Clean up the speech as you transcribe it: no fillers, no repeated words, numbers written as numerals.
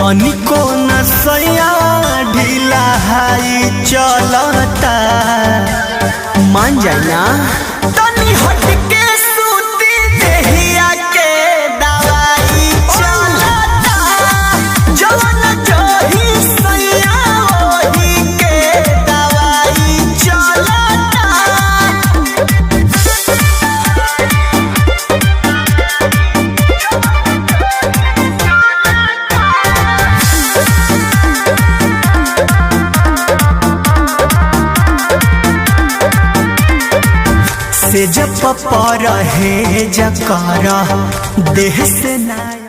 तनिको नसैया ढीला हाई चलता मान जाना तनी हटके सूती देहिया के दवाई चलता जवन जही सैया ओही के दवाई चलता। से जब पर है जकर देह से ना